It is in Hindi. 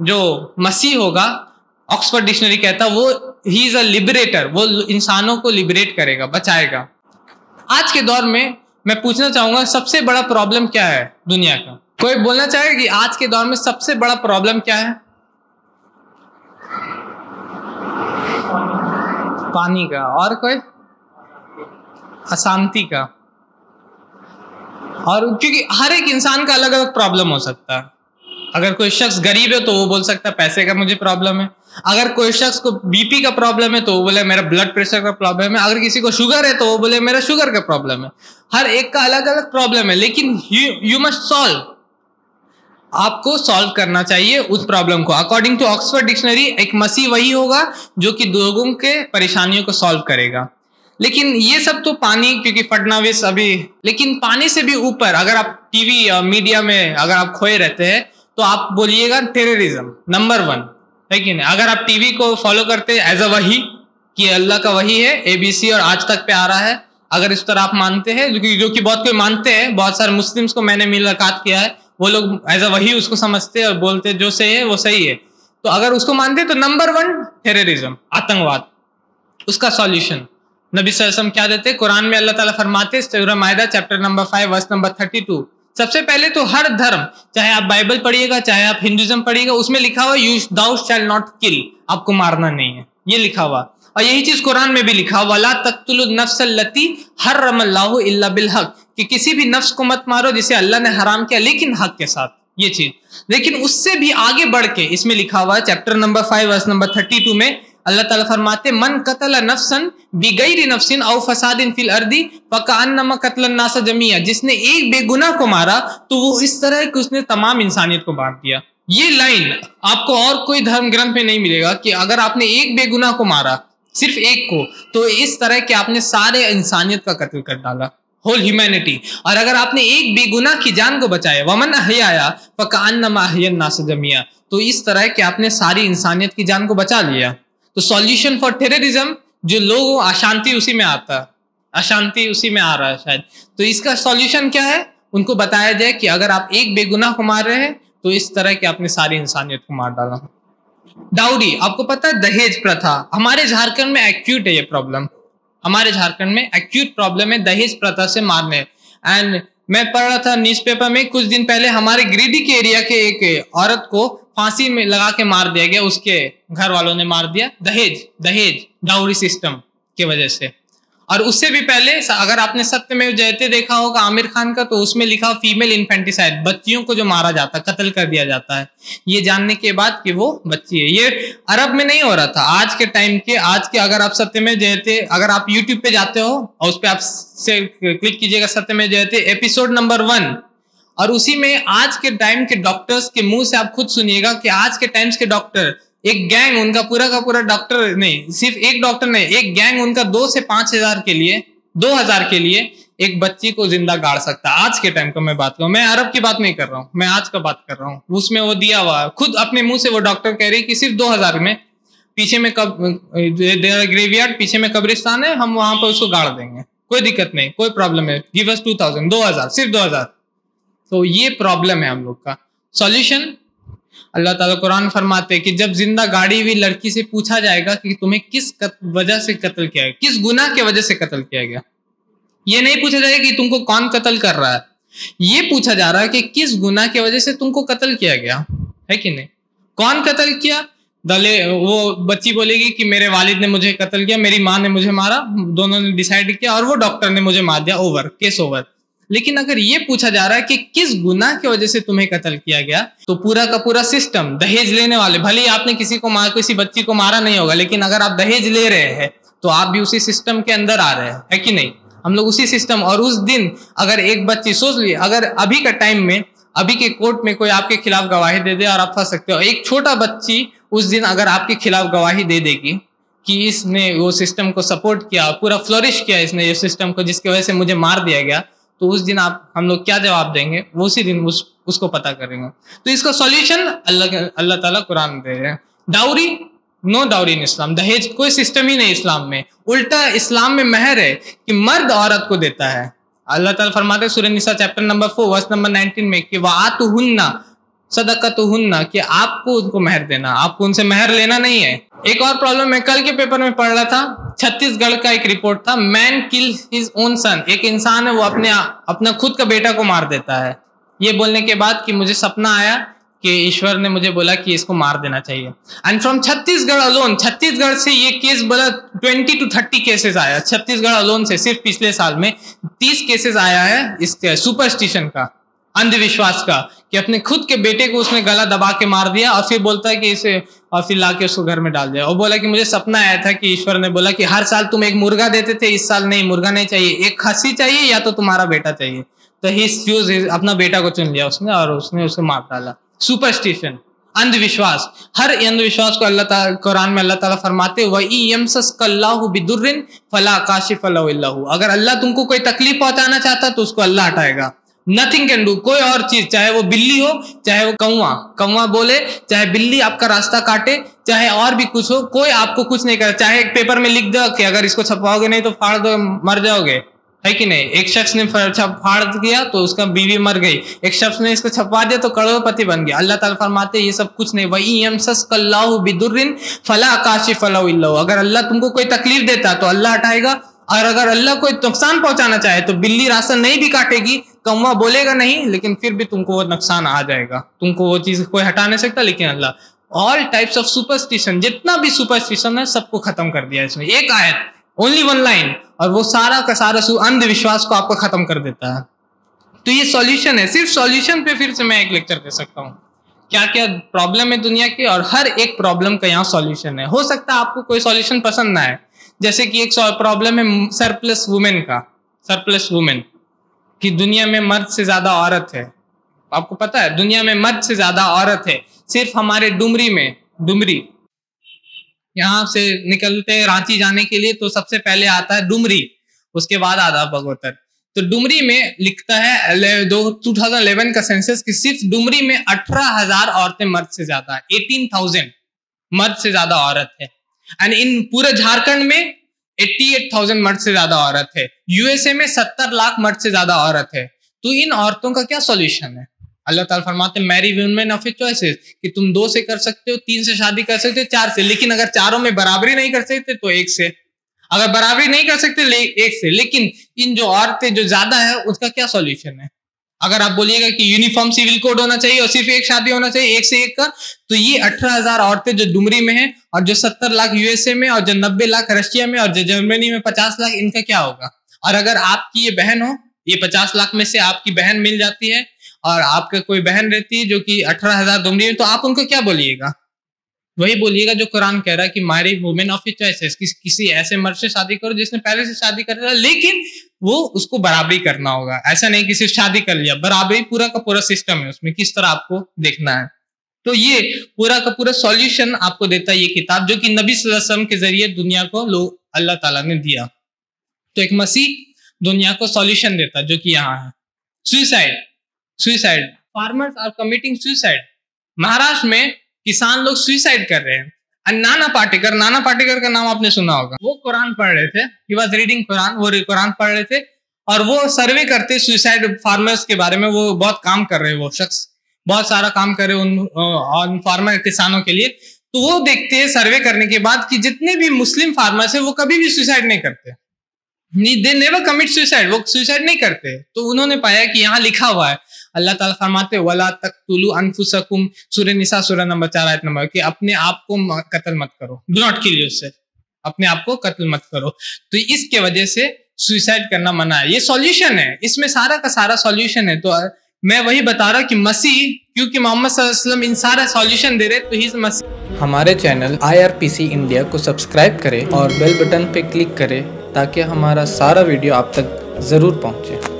जो मसीह होगा, ऑक्सफोर्ड डिक्शनरी कहता वो ही इज अ लिबरेटर, वो इंसानों को लिबरेट करेगा, बचाएगा। आज के दौर में मैं पूछना चाहूंगा सबसे बड़ा प्रॉब्लम क्या है दुनिया का? कोई बोलना चाहेगा कि आज के दौर में सबसे बड़ा प्रॉब्लम क्या है? पानी का। और कोई? अशांति का। और क्योंकि हर एक इंसान का अलग अलग प्रॉब्लम हो सकता है। अगर कोई शख्स गरीब है तो वो बोल सकता है पैसे का मुझे प्रॉब्लम है। अगर कोई शख्स को बीपी का प्रॉब्लम है तो वो बोले मेरा ब्लड प्रेशर का प्रॉब्लम है। अगर किसी को शुगर है तो वो बोले मेरा शुगर का प्रॉब्लम है। हर एक का अलग अलग प्रॉब्लम है, लेकिन यू मस्ट सॉल्व, आपको सॉल्व करना चाहिए उस प्रॉब्लम को। अकॉर्डिंग टू ऑक्सफोर्ड डिक्शनरी एक मसीह वही होगा जो कि लोगों के परेशानियों को सॉल्व करेगा। लेकिन ये सब तो पानी, क्योंकि फडणवीस अभी, लेकिन पानी से भी ऊपर अगर आप टीवी और मीडिया में अगर आप खोए रहते हैं तो आप बोलिएगा टेररिज्म नंबर 1 है कि नहीं? अगर आप टीवी को फॉलो करते हैं एज अ वही कि अल्लाह का वही है, एबीसी और आज तक पे आ रहा है, अगर इस तरह आप मानते हैं, जो कि बहुत कोई मानते हैं, बहुत सारे मुस्लिम्स को मैंने मुलाकात किया है, वो लोग एज अ वही उसको समझते हैं और बोलते हैं जो सही है वो सही है। तो अगर उसको मानते हैं तो नंबर 1 टेररिज्म, आतंकवाद। उसका सॉल्यूशन नबी सल्लल्लाहु अलैहि वसल्लम क्या देते? कुरान में अल्लाह ताला फरमाते सूरह माइदा चैप्टर नंबर 5 वर्स नंबर 32, सबसे पहले तो हर धर्म, चाहे आप बाइबल पढ़िएगा चाहे आप हिंदुइज्म पढ़िएगा, उसमें लिखा हुआ you thou shall not kill, आपको मारना नहीं है, ये लिखा हुआ। और यही चीज कुरान में भी लिखा हुआ ला तक़्तुलुन नफ्सल्लती हर्रमल्लाहु इल्ला बिल हक, कि किसी भी नफ्स को मत मारो जिसे अल्लाह ने हराम किया लेकिन हक के साथ, ये चीज। लेकिन उससे भी आगे बढ़ के इसमें लिखा हुआ है चैप्टर नंबर 5 वर्स नंबर 32 में अल्लाह ताला फरमाते मन कतल नफ्सन बिगैरि नफ्सिन औ फसादिन फिल अर्दी फकअन्नमा कतलन नास जमिया, जिसने एक बेगुनाह को मारा तो वो इस तरह है कि उसने तमाम इंसानियत को मार दिया। ये लाइन आपको और कोई धर्म ग्रंथ में नहीं मिलेगा कि अगर आपने एक बेगुनाह को मारा, सिर्फ एक को, तो इस तरह कि आपने सारे इंसानियत का कत्ल कर डाला, होल ह्यूमैनिटी। और अगर आपने एक बेगुनाह की जान को बचाया, वमन अहयाया फकअन्नमा अहयन नास जमिया, तो इस तरह कि आपने सारी इंसानियत की जान को बचा लिया। तो सॉल्यूशन फॉर टेररिज्म, जो लोग अशांति उसी में आता है, अशांति उसी में आ रहा है शायद, तो इसका सॉल्यूशन क्या है? उनको बताया जाए कि अगर आप एक बेगुनाह को मार रहे हैं तो इस तरह कि आपने सारी इंसानियत को मार डाला। डाउरी, आपको पता है दहेज प्रथा हमारे झारखंड में एक्यूट है, ये प्रॉब्लम हमारे झारखंड में एक्यूट प्रॉब्लम है दहेज प्रथा से मारने। एंड मैं पढ़ रहा था न्यूज़पेपर में कुछ दिन पहले, हमारे गिरिडीह के एरिया के एक औरत को फांसी में लगा के मार दिया गया, उसके घर वालों ने मार दिया, दहेज डाउरी सिस्टम की वजह से। और उससे भी पहले अगर आपने सत्यमेव जयते देखा होगा आमिर खान का, तो उसमें लिखा फीमेल इन्फेंटिसाइड, बच्चियों को जो मारा जाता है, कत्ल कर दिया जाता है, ये जानने के बाद कि वो बच्ची है। ये अरब में नहीं हो रहा था, आज के टाइम के, आज के अगर आप सत्यमेव जयते, अगर आप यूट्यूब पे जाते हो और उस पर आप से क्लिक कीजिएगा सत्यमेव जयते एपिसोड नंबर 1, और उसी में आज के टाइम के डॉक्टर्स के मुंह से आप खुद सुनिएगा कि आज के टाइम्स के डॉक्टर, एक गैंग उनका पूरा का पूरा, डॉक्टर नहीं, सिर्फ एक डॉक्टर नहीं, एक गैंग उनका 2 से 5,000 के लिए, 2,000 के लिए एक बच्ची को जिंदा गाड़ सकता है। आज के टाइम का मैं बात कर रहा हूँ, मैं अरब की बात नहीं कर रहा हूँ, मैं आज का बात कर रहा हूँ। उसमें वो दिया हुआ खुद अपने मुंह से, वो डॉक्टर कह रही कि सिर्फ 2,000 में, पीछे में ग्रेवयार्ड, पीछे में कब्रिस्तान है, हम वहां पर उसको गाड़ देंगे, कोई दिक्कत नहीं, कोई प्रॉब्लम है, गिव अस 2,000, 2,000, सिर्फ 2,000। तो ये प्रॉब्लम है हम लोग का। सॉल्यूशन, अल्लाह ताला कुरान फरमाते हैं कि जब जिंदा गाड़ी हुई लड़की से पूछा जाएगा कि तुम्हें किस वजह से कत्ल किया गया, किस गुनाह की वजह से कत्ल किया गया, ये नहीं पूछा जाएगा कि तुमको कौन कत्ल कर रहा है, ये पूछा जा रहा है कि किस गुनाह की वजह से तुमको कत्ल किया गया है कि नहीं, कौन कत्ल किया। वो बच्ची बोलेगी कि मेरे वालिद ने मुझे कत्ल किया, मेरी माँ ने मुझे मारा, दोनों ने डिसाइड किया और वो डॉक्टर ने मुझे मार दिया, ओवर, केस ओवर। लेकिन अगर ये पूछा जा रहा है कि किस गुनाह की वजह से तुम्हें कत्ल किया गया, तो पूरा का पूरा सिस्टम, दहेज लेने वाले, भले ही आपने किसी बच्ची को मारा नहीं होगा, लेकिन अगर आप दहेज ले रहे हैं तो आप भी उसी सिस्टम के अंदर आ रहे हैं, है कि नहीं? हम लोग उसी सिस्टम। और उस दिन अगर एक बच्ची, सोच ली, अगर अभी का टाइम में, अभी के कोर्ट में कोई आपके खिलाफ गवाही दे दे और आप फंस सकते हो, एक छोटा बच्ची उस दिन अगर आपके खिलाफ गवाही दे देगी कि इसने वो सिस्टम को सपोर्ट किया, पूरा फ्लोरिश किया इसने ये सिस्टम को, जिसकी वजह से मुझे मार दिया गया, तो उस दिन हम लोग क्या जवाब देंगे, वो उसी दिन उसको पता करेंगे। तो इसका सॉल्यूशन अल्लाह ताला कुरान में दे रहे हैं। डाउरी, नो डाउरी इन इस्लाम, दहेज कोई सिस्टम ही नहीं इस्लाम में, उल्टा इस्लाम में महर है कि मर्द औरत को देता है। अल्लाह ताला फरमाते हैं सूरह निसा चैप्टर नंबर 4 वर्स नंबर 19 में कि वातुहुन्ना सदक़तुहुन्ना, कि आपको उनको महर देना, आपको उनसे महर लेना नहीं है। एक और प्रॉब्लम मैं कल के पेपर में पढ़ रहा था, छत्तीसगढ़ का एक रिपोर्ट था, मैन किल हिज ओन सन, एक इंसान है वो अपना खुद का बेटा को मार देता है। ये बोलने के बाद कि मुझे सपना आया कि ईश्वर ने मुझे बोला कि इसको मार देना चाहिए। And from Chhattisgarh alone, Chhattisgarh से ये केस बोला 20 to 30 केसेस आया छत्तीसगढ़ अलोन से। सिर्फ पिछले साल में 30 केसेस आया है इसके सुपरस्टिशन का, अंधविश्वास का, कि अपने खुद के बेटे को उसने गला दबा के मार दिया और फिर बोलता है कि इसे, और फिर लाके उसको घर में डाल दिया। और बोला कि मुझे सपना आया था कि ईश्वर ने बोला कि हर साल तुम एक मुर्गा देते थे, इस साल नहीं, मुर्गा नहीं चाहिए, एक खस्सी चाहिए या तो तुम्हारा बेटा चाहिए। तो ही चूज अपना बेटा को चुन लिया उसने और उसने उसे मार डाला। सुपरस्टिशन, अंधविश्वास, हर अंधविश्वास को अल्लाह ताला कुरान में अल्लाह ताला फरमाते वयमसस्कल्लाहु बिदुर्रिन फला काशिफ लहु इल्ला हु, अगर अल्लाह तुमको कोई तकलीफ पहुंचाना चाहता तो उसको अल्लाह हटाएगा। नथिंग कैन डू, कोई और चीज, चाहे वो बिल्ली हो, चाहे वो कौवा बोले, चाहे बिल्ली आपका रास्ता काटे, चाहे और भी कुछ हो, कोई आपको कुछ नहीं करे। चाहे एक पेपर में लिख दो कि अगर इसको छपवाओगे नहीं तो फाड़ दो, मर जाओगे, है कि नहीं। एक शख्स ने फाड़ दिया तो उसका बीवी मर गई, एक शख्स ने इसको छपवा दिया तो करोड़पति बन गया। अल्लाह ताला फरमाते ये सब कुछ नहीं, वयमसस्कल्लाहु बिदुर्रिन फला काशिफ लहु इल्ला हु, अगर अल्लाह तुमको कोई तकलीफ देता तो अल्लाह हटाएगा, और अगर अल्लाह कोई नुकसान पहुंचाना चाहे तो बिल्ली रास्ता नहीं भी काटेगी, कौवा बोलेगा नहीं, लेकिन फिर भी तुमको वो नुकसान आ जाएगा, तुमको वो चीज कोई हटा नहीं सकता, लेकिन अल्लाह। ऑल टाइप्स ऑफ सुपरस्टिशन, जितना भी सुपरस्टिशन है सबको खत्म कर दिया इसमें, एक आयत, ओनली वन लाइन, और वो सारा का सारा अंधविश्वास को आपको खत्म कर देता है। तो ये सॉल्यूशन है, सिर्फ सॉल्यूशन पे फिर से मैं एक लेक्चर दे सकता हूँ, क्या क्या प्रॉब्लम है दुनिया की, और हर एक प्रॉब्लम का यहाँ सॉल्यूशन है। हो सकता है आपको कोई सॉल्यूशन पसंद ना आए, जैसे कि एक प्रॉब्लम है सरप्लस वुमेन का, सरप्लस वुमेन, कि दुनिया में मर्द से ज्यादा औरत है। आपको पता है दुनिया में मर्द से ज्यादा औरत है। सिर्फ हमारे डुमरी में, डुमरी यहाँ से निकलते हैं रांची जाने के लिए तो सबसे पहले आता है डुमरी, उसके बाद आधा बगोतर। तो डुमरी में लिखता है 2011 का सेंसस कि सिर्फ डुमरी में 18,000 औरतें मर्द से ज्यादा है, 18,000 मर्द से ज्यादा औरत है। एंड इन पूरे झारखंड में 88,000 मर्द से ज्यादा औरत है। यूएसए में 70 लाख मर्द से ज्यादा औरत है। तो इन औरतों का क्या सॉल्यूशन है? अल्लाह ताला फरमाते हैं marry women of your choices, कि तुम 2 से कर सकते हो, 3 से शादी कर सकते हो, 4 से, लेकिन अगर चारों में बराबरी नहीं कर सकते तो 1 से, अगर बराबरी नहीं कर सकते 1 से। लेकिन इन जो औरतें जो ज्यादा है उसका क्या सॉल्यूशन है? अगर आप बोलिएगा कि यूनिफॉर्म सिविल कोड होना चाहिए और सिर्फ एक शादी होना चाहिए 1 से 1 का, तो ये 18,000 औरतें जो डुमरी में हैं और जो 70 लाख यूएसए में और जो 90 लाख रशिया में और जो जर्मनी में 50 लाख, इनका क्या होगा? और अगर आपकी ये बहन हो, ये 50 लाख में से आपकी बहन मिल जाती है और आपके कोई बहन रहती है जो कि 18,000 डुमरी में, तो आप उनको क्या बोलिएगा? वही बोलिएगा जो कुरान कह रहा है कि marry women of your choices, किसी ऐसे मर्द से शादी करो जिसने पहले से शादी कर लिया, लेकिन वो उसको बराबरी करना होगा। ऐसा नहीं कि सिर्फ शादी कर लिया, बराबरी पूरा का पूरा सिस्टम है उसमें, किस तरह आपको देखना है। तो ये पूरा का पूरा सॉल्यूशन आपको देता है ये किताब, जो कि नबी सल्लल्लाहु अलैहि वसल्लम के जरिए दुनिया को अल्लाह ताला ने दिया। तो एक मसीह दुनिया को सॉल्यूशन देता है, जो कि यहाँ है। Suicide, farmers are committing suicide. Maharashtra में किसान लोग सुसाइड कर रहे हैं। नाना पाटेकर का नाम आपने सुना होगा। वो कुरान पढ़ रहे थे, ही वाज रीडिंग कुरान, वो कुरान पढ़ रहे थे और वो सर्वे करते सुसाइड फार्मर्स के बारे में। वो बहुत काम कर रहे हैं, वो शख्स बहुत सारा काम कर रहे हैं उन फार्मर किसानों के लिए। तो वो देखते हैं सर्वे करने के बाद कि जितने भी मुस्लिम फार्मर्स है वो कभी भी सुसाइड नहीं करते, दे नेवर कमिट सुसाइड, वो सुसाइड नहीं करते। तो उन्होंने पाया कि यहाँ लिखा हुआ है, अल्लाह ताला फरमाते वला तक़तुलू अनफुसकुम, सूरह निसा सूरह नंबर 4 आयत नंबर, कि अपने आप को कत्ल मत करो, डू नॉट किल योरसेल्फ, अपने आप को कत्ल मत करो। तो इसके वजह से सुसाइड करना मना है। ये सॉल्यूशन है, इसमें सारा का सारा सॉल्यूशन है। तो मैं वही बता रहा कि मसीह, क्योंकि मोहम्मद सल्लल्लाहु अलैहि वसल्लम इन सारा सॉल्यूशन दे रहे, तो ही मसीह। हमारे चैनल IRPC इंडिया को सब्सक्राइब करें और बेल बटन पे क्लिक करें ताकि हमारा सारा वीडियो आप तक जरूर पहुंचे।